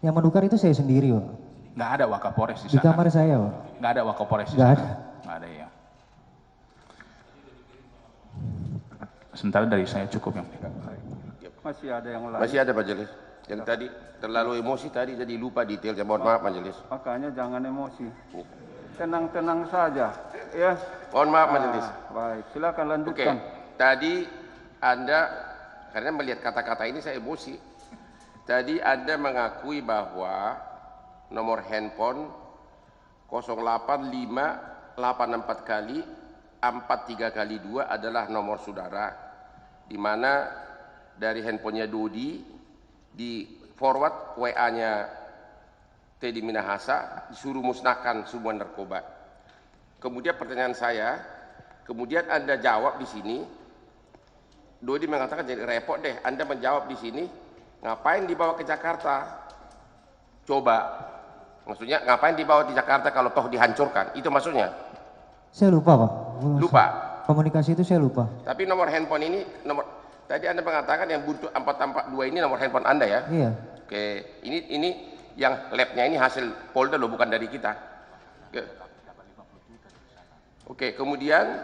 Yang menukar itu saya sendiri, Pak. Nggak ada Wakapolres di Di sana. kamar saya, Pak. Nggak ada Wakapolres di Nggak sana. ada. Nggak ada ya. Sementara dari saya cukup yang pegang. Masih ada yang lain. Masih ada Majelis. Yang tadi terlalu emosi tadi jadi lupa detailnya. Mohon maaf Majelis. Makanya jangan emosi. Tenang-tenang saja, ya. Mohon maaf Majelis. Baik, silakan Oke, lanjutkan. tadi Anda, karena melihat kata-kata ini saya emosi. Tadi Anda mengakui bahwa nomor handphone 085864 kali 43 kali 2 adalah nomor saudara, di mana dari handphonenya Dodi di forward WA-nya Teddy Minahasa disuruh musnahkan semua narkoba. Kemudian pertanyaan saya, kemudian Anda jawab di sini, Dodi mengatakan jadi repot deh, Anda menjawab di sini, ngapain dibawa ke Jakarta? Coba, maksudnya ngapain dibawa di Jakarta kalau toh dihancurkan? Itu maksudnya? Saya lupa, Pak. Lupa. Komunikasi itu saya lupa. Tapi nomor handphone ini, tadi Anda mengatakan yang butuh 442 ini nomor handphone Anda ya? Iya. Oke, ini yang labnya ini hasil Polda loh, bukan dari kita. Oke, kemudian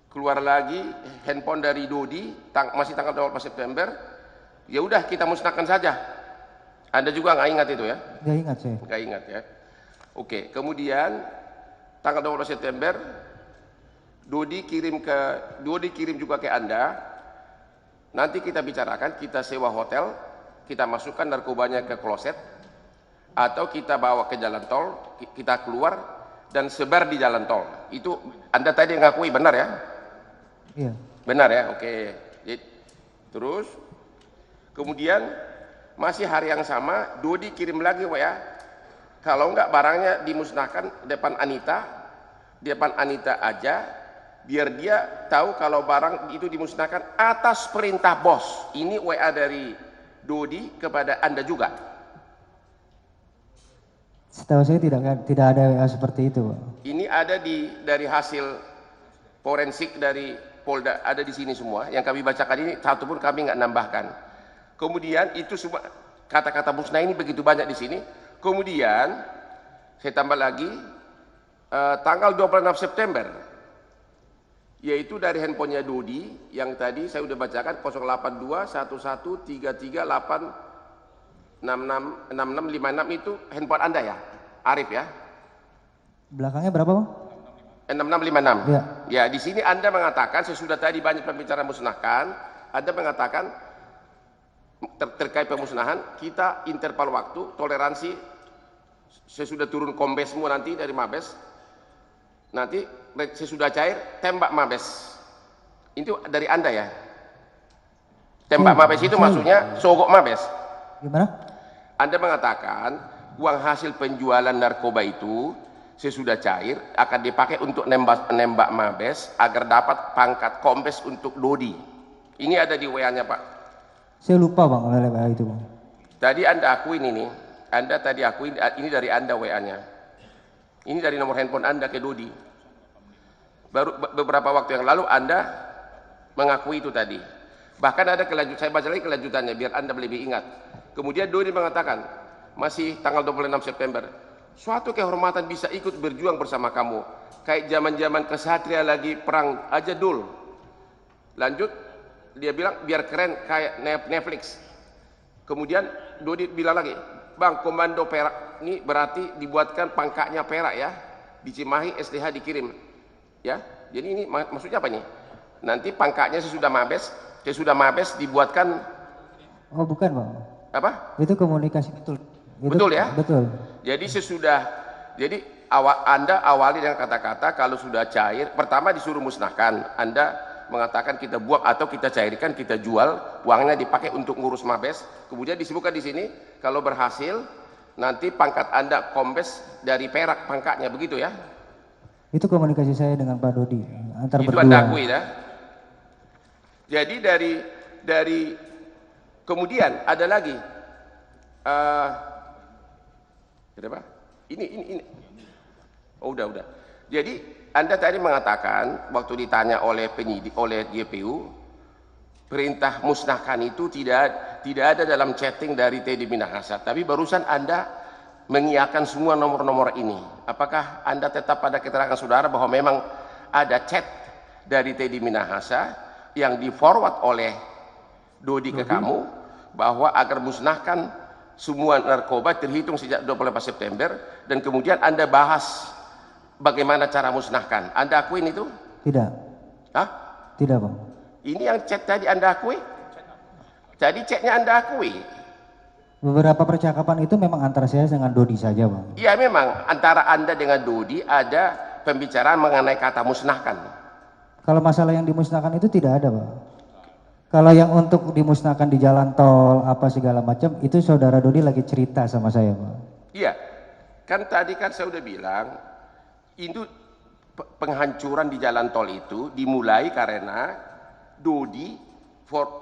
keluar lagi handphone dari Dodi, masih tanggal 12 September. Ya udah kita musnahkan saja. Anda juga nggak ingat itu ya? Nggak ingat saya. Nggak ingat ya. Oke, kemudian tanggal 12 September Dodi kirim juga ke Anda. Nanti kita bicarakan, kita sewa hotel, kita masukkan narkobanya ke kloset, atau kita bawa ke jalan tol, kita keluar dan sebar di jalan tol. Itu Anda tadi ngakui, benar ya? Iya. Benar ya, oke. Terus kemudian masih hari yang sama Dodi kirim lagi WA, kalau enggak barangnya dimusnahkan depan Anita aja, biar dia tahu kalau barang itu dimusnahkan atas perintah bos. Ini WA dari Dodi kepada Anda juga. Setahu saya tidak ada WA seperti itu, Pak. Ini ada dari hasil forensik dari Polda, ada di sini semua. Yang kami bacakan ini satu pun kami nggak nambahkan. Kemudian itu semua kata-kata musnah ini begitu banyak di sini. Kemudian saya tambah lagi tanggal 26 September, yaitu dari handphonenya Dodi yang tadi saya udah bacakan 082 11 33 8 6656 itu handphone Anda ya, Arif ya? Belakangnya berapa, Pak? 6656. Ya. Ya, di sini Anda mengatakan sesudah tadi banyak pembicaraan musnahkan, Anda mengatakan terkait pemusnahan kita interval waktu toleransi sesudah turun kombesmu nanti dari Mabes, nanti sesudah cair tembak Mabes. Itu dari Anda ya? Tembak Mabes itu maksudnya sogok Mabes. Gimana? Anda mengatakan uang hasil penjualan narkoba itu sesudah cair akan dipakai untuk nembak Mabes agar dapat pangkat kombes untuk Dodi. Ini ada di WA-nya Pak. Saya lupa, Bang, oleh WA itu, Bang. Tadi Anda akuin ini. Anda tadi akuin ini dari Anda WA-nya. Ini dari nomor handphone Anda ke Dodi. Baru beberapa waktu yang lalu Anda mengakui itu tadi. Bahkan ada kelanjutan, saya baca lagi kelanjutannya biar Anda lebih ingat. Kemudian Dodi mengatakan, masih tanggal 26 September, suatu kehormatan bisa ikut berjuang bersama kamu. Kayak zaman-zaman kesatria lagi perang aja dul. Lanjut, dia bilang biar keren kayak Netflix. Kemudian Dodi bilang lagi, Bang, komando perak ini berarti dibuatkan pangkatnya perak ya. Di Cimahi STH dikirim. Ya, jadi ini maksudnya apa nih? Nanti pangkatnya sesudah Mabes dibuatkan. Oh, bukan, Bang. Apa? Itu komunikasi betul. Betul ya? Betul. Jadi jadi Anda awali dengan kata-kata kalau sudah cair, pertama disuruh musnahkan. Anda mengatakan kita buang atau kita cairkan, kita jual, uangnya dipakai untuk ngurus Mabes. Kemudian disebutkan di sini kalau berhasil nanti pangkat Anda kombes dari perak pangkatnya, begitu ya? Itu komunikasi saya dengan Pak Dodi antar Itu berdua. Anda akui ya? Jadi dari kemudian ada lagi kenapa? Ini. Oh, udah. Jadi Anda tadi mengatakan waktu ditanya oleh penyidik, oleh GPU, perintah musnahkan itu tidak ada dalam chatting dari Teddy Minahasa, tapi barusan Anda mengiyakan semua nomor-nomor ini. Apakah Anda tetap pada keterangan saudara bahwa memang ada chat dari Teddy Minahasa yang di forward oleh Dodi ke kamu bahwa agar musnahkan semua narkoba terhitung sejak 24 September, dan kemudian Anda bahas bagaimana cara musnahkan? Anda akuin itu? Tidak. Hah? Tidak, Bang. Ini yang chat tadi Anda akui? Jadi chatnya Anda akui? Beberapa percakapan itu memang antara saya dengan Dodi saja, Bang. Iya, memang antara Anda dengan Dodi ada pembicaraan mengenai kata musnahkan. Kalau masalah yang dimusnahkan itu tidak ada, Bang. Kalau yang untuk dimusnahkan di jalan tol apa segala macam itu saudara Dodi lagi cerita sama saya, Bang. Iya, kan tadi kan saya udah bilang itu penghancuran di jalan tol itu dimulai karena Dodi,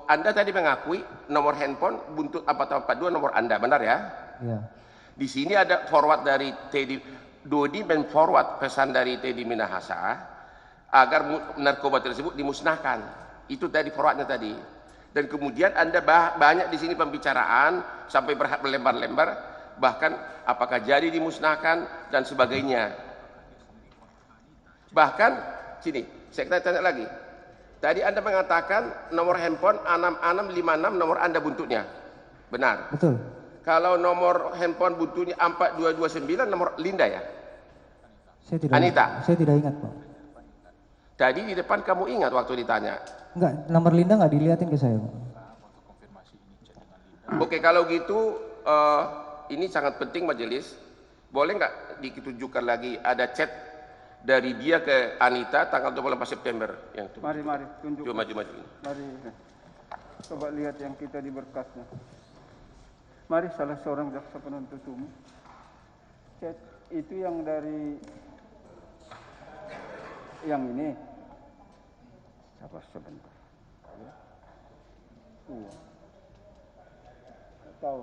Anda tadi mengakui nomor handphone buntut 442 nomor Anda, benar ya? Iya. Di sini ada forward dari Teddy, Dodi forward pesan dari Teddy Minahasa agar narkoba tersebut dimusnahkan. Itu tadi forwardnya tadi. Dan kemudian Anda banyak di sini pembicaraan sampai berlembar-lembar, bahkan apakah jadi dimusnahkan dan sebagainya. Bahkan sini, saya tanya lagi. Tadi Anda mengatakan nomor handphone 6656 nomor Anda buntutnya. Benar? Betul. Kalau nomor handphone buntutnya 4229 nomor Linda ya? Saya tidak Anita? Saya tidak ingat, Pak. Tadi di depan kamu ingat waktu ditanya? Enggak, nomor Linda enggak dilihatin ke saya, Pak. Oke, kalau gitu ini sangat penting majelis. Boleh nggak ditunjukkan lagi ada chat dari dia ke Anita tanggal 24 September yang itu. Mari tunjuk. Coba maju ini. Mari. Coba lihat yang kita di berkasnya. Mari salah seorang jaksa penuntut umum. Chat itu yang dari yang ini. Sabar sebentar. Iya. Tahu.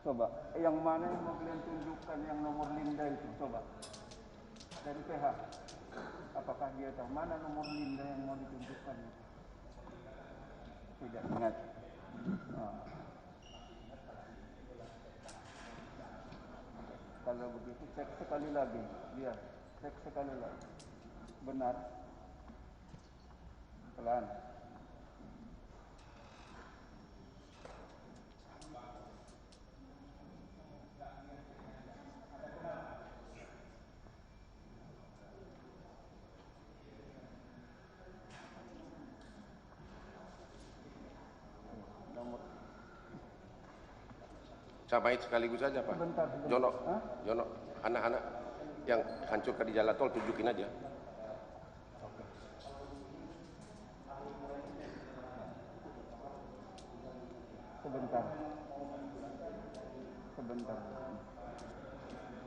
Coba, yang mana yang mau kalian tunjukkan yang nomor Linda itu? Coba. Dari PH. Apakah dia tahu mana nomor Linda yang mau ditunjukkan? Tidak ingat. Kalau begitu cek sekali lagi. Dia cek sekali lagi. Benar. Pelan. Sampai sekaligus saja Pak. Sebentar. Jono, anak-anak yang hancurkan di jalan tol tunjukin aja. Sebentar.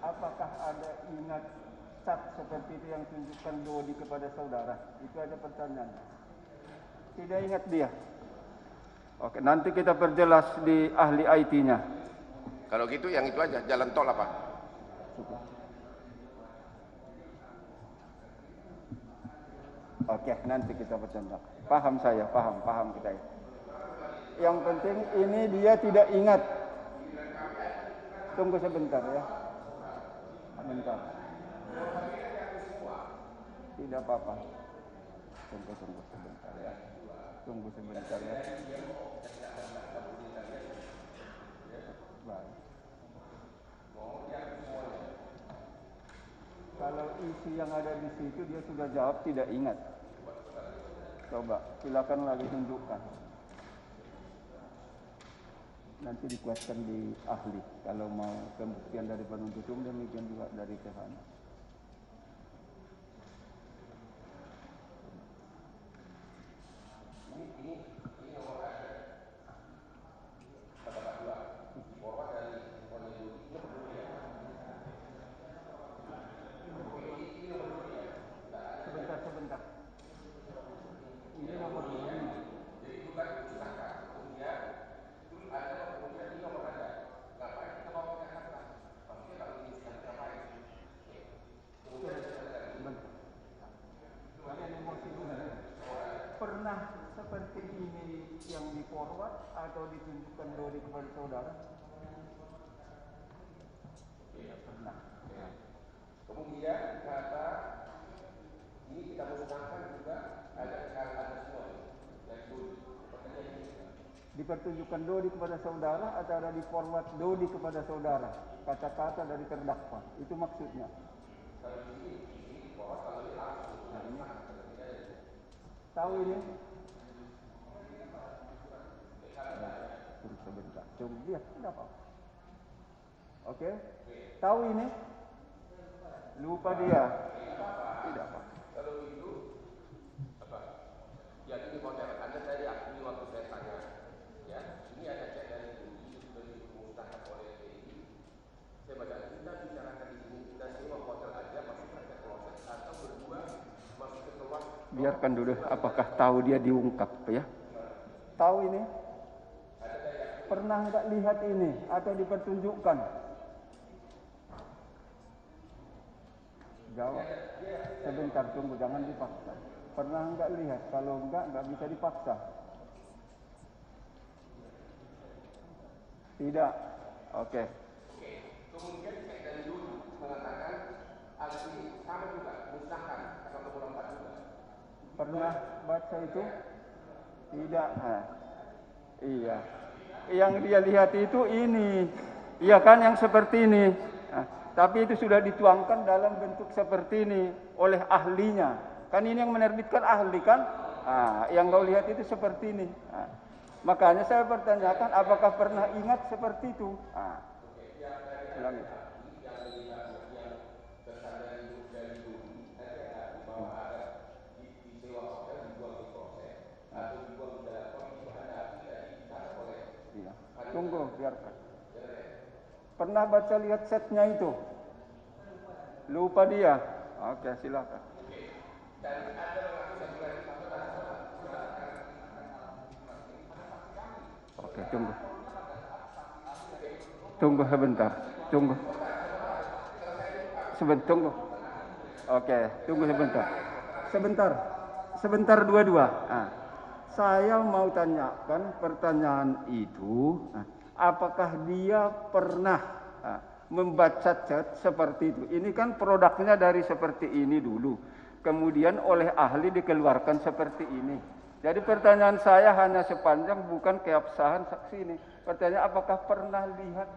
Apakah ada ingat chat seperti itu yang tunjukkan Dodi kepada saudara? Itu ada pertanyaan. Tidak ingat dia. Oke, nanti kita perjelas di ahli IT-nya. Kalau gitu yang itu aja, jalan tol apa? Oke, nanti kita bercanda. Paham saya, paham kita. Yang penting ini dia tidak ingat. Tunggu sebentar ya. Sebentar. Tidak apa-apa. Tunggu sebentar ya. Tunggu sebentar ya. Baik. Kalau isi yang ada di situ dia sudah jawab tidak ingat. Coba, silakan lagi tunjukkan. Nanti dikuatkan di ahli. Kalau mau pembuktian dari penuntut umum, demikian juga dari pihak. Sebentar. Ini nomor ini. ditunjukkan Dodi kepada saudara? Pernah. Kemudian kata ini kita musnahkan juga ada semua dari Dodi. Dipertunjukkan Dodi kepada saudara atau ada di forward Dodi kepada saudara? Kata-kata dari terdakwa. Itu maksudnya. Nah, ini. Tahu ini? Sebentar. Coba lihat, tidak apa. Oke. Tahu ini? Lupa dia. Tidak apa. Kalau itu apa? Ya ini model. Anda tadi akui waktu saya tanya. Ya, ini ada cek dari Dodi sudah dimusnahkan oleh TNI. Saya baca kita bicarakan di sini kita sewa hotel aja masuk ke kloset atau berdua masuk ke keluar. Biarkan dulu. Apakah tahu dia diungkap ya? Tahu ini? Pernah nggak lihat ini atau dipertunjukkan? Jawab. Sebentar, tunggu, jangan dipaksa. Pernah nggak lihat? Kalau nggak bisa dipaksa. Tidak. Oke. Kemudian saya dari dulu mengatakan hal ini sama juga musnahkan pasal 24 juga. Pernah baca itu? Tidak. Nah, iya. Yang dia lihat itu ini. Iya kan, yang seperti ini. Nah, tapi itu sudah dituangkan dalam bentuk seperti ini oleh ahlinya. Kan ini yang menerbitkan ahli kan? Nah, yang kau lihat itu seperti ini. Nah, makanya saya pertanyakan apakah pernah ingat seperti itu? Nah, ulangi. Iya. Tunggu, biarkan. Pernah baca lihat setnya itu? Lupa dia. Oke, silakan. Oke, tunggu. Tunggu sebentar. Tunggu. Tunggu. Oke, tunggu sebentar. Sebentar dua-dua. Nah, saya mau tanyakan pertanyaan itu. Apakah dia pernah membaca chat seperti itu? Ini kan produknya dari seperti ini dulu. Kemudian oleh ahli dikeluarkan seperti ini. Jadi pertanyaan saya hanya sepanjang bukan keabsahan saksi ini. Pertanyaan apakah pernah lihat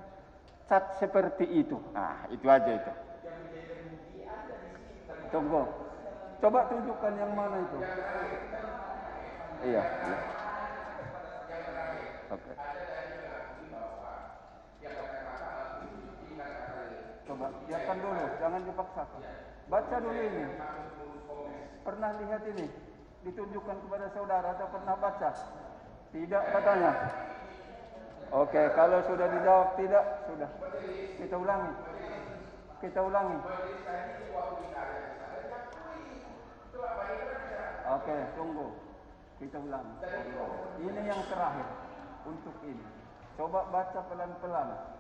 chat seperti itu? Nah, itu aja itu. Tunggu. Coba tunjukkan yang mana itu. Iya. Oke. Coba biarkan dulu, jangan dipaksakan. Baca dulu ini. Pernah lihat ini? Ditunjukkan kepada saudara atau pernah baca? Tidak katanya. Oke, kalau sudah dijawab tidak, sudah. Kita ulangi. Oke, tunggu. Kita ulangi. Ini yang terakhir untuk ini. Coba baca pelan-pelan.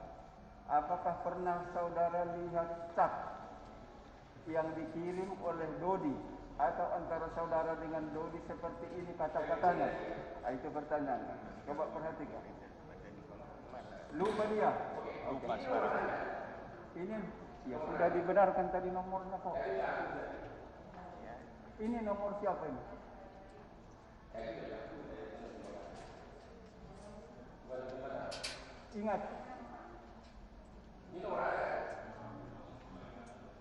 Apakah pernah saudara lihat chat yang dikirim oleh Dodi atau antara saudara dengan Dodi seperti ini kata-katanya? Nah, itu pertanyaan. Coba perhatikan. Lupa dia. Lupa. Ini ya sudah dibenarkan tadi nomornya kok. Ini nomor siapa ini? Ingat.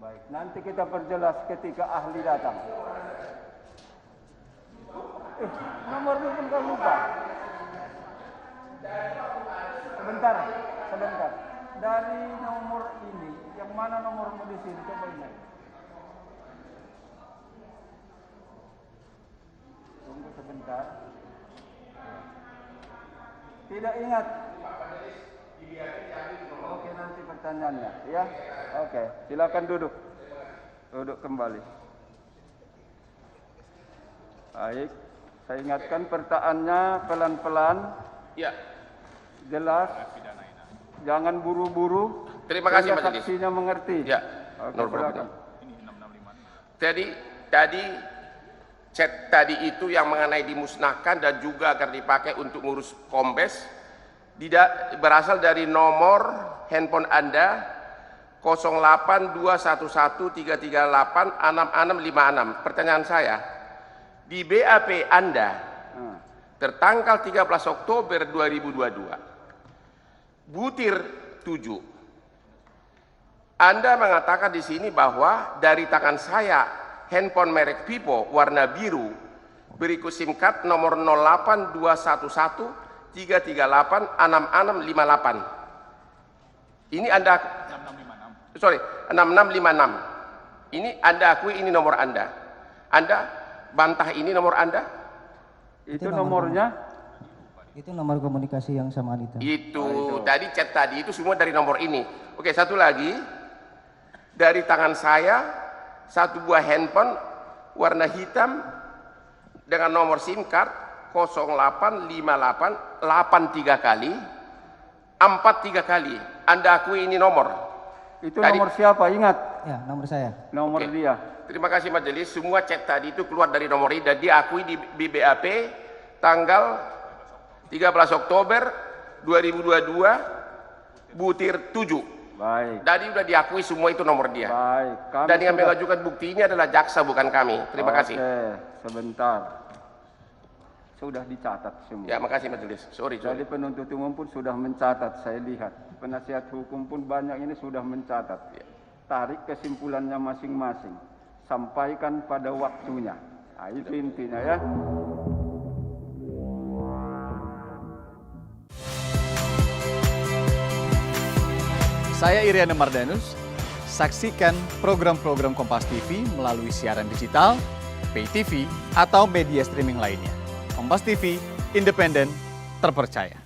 Baik, nanti kita perjelas ketika ahli datang. Nomornya pun kau lupa. Sebentar. Dari nomor ini, yang mana nomormu di sini? Coba ingat. Tunggu sebentar. Tidak ingat. Oke, nanti pertanyaannya, ya. Oke, silakan duduk. Duduk kembali. Baik, saya ingatkan pertanyaannya pelan-pelan. Ya. Jelas. Jangan buru-buru. Terima kasih Majelis. Saksinya mengerti. Ya. Oke, silakan. Tadi chat tadi itu yang mengenai dimusnahkan dan juga agar dipakai untuk ngurus kombes berasal dari nomor handphone Anda 082113386656. Pertanyaan saya, di BAP Anda tertanggal 13 Oktober 2022, butir 7. Anda mengatakan di sini bahwa dari tangan saya handphone merek Vivo warna biru berikut SIM card nomor 08213386658. Ini Anda 6656. Ini Anda akui ini nomor Anda. Anda bantah ini nomor Anda? Itu nomornya? Itu nomor komunikasi yang sama Anita. Itu tadi chat tadi itu semua dari nomor ini. Oke, satu lagi. Dari tangan saya satu buah handphone warna hitam dengan nomor SIM card 085883 kali 43 kali. Anda akui ini nomor? Itu nomor siapa? Ingat? Ya, nomor saya. Nomor dia. Terima kasih majelis. Semua chat tadi itu keluar dari nomor ini dan diakui di BAP tanggal 13 Oktober 2022 butir 7. Baik. Tadi sudah diakui semua itu nomor dia. Baik. Kami Dan yang sudah- mengajukan bukti ini adalah jaksa bukan kami. Terima kasih. Oke, sebentar. Sudah dicatat semua. Ya, makasih majelis. Sorry. Jadi penuntut umum pun sudah mencatat, saya lihat. Penasihat hukum pun banyak ini sudah mencatat. Tarik kesimpulannya masing-masing. Sampaikan pada waktunya. Nah, itu intinya ya. Saya Iriana Mardanus. Saksikan program-program Kompas TV melalui siaran digital, pay TV, atau media streaming lainnya. Kompas TV, independen, terpercaya.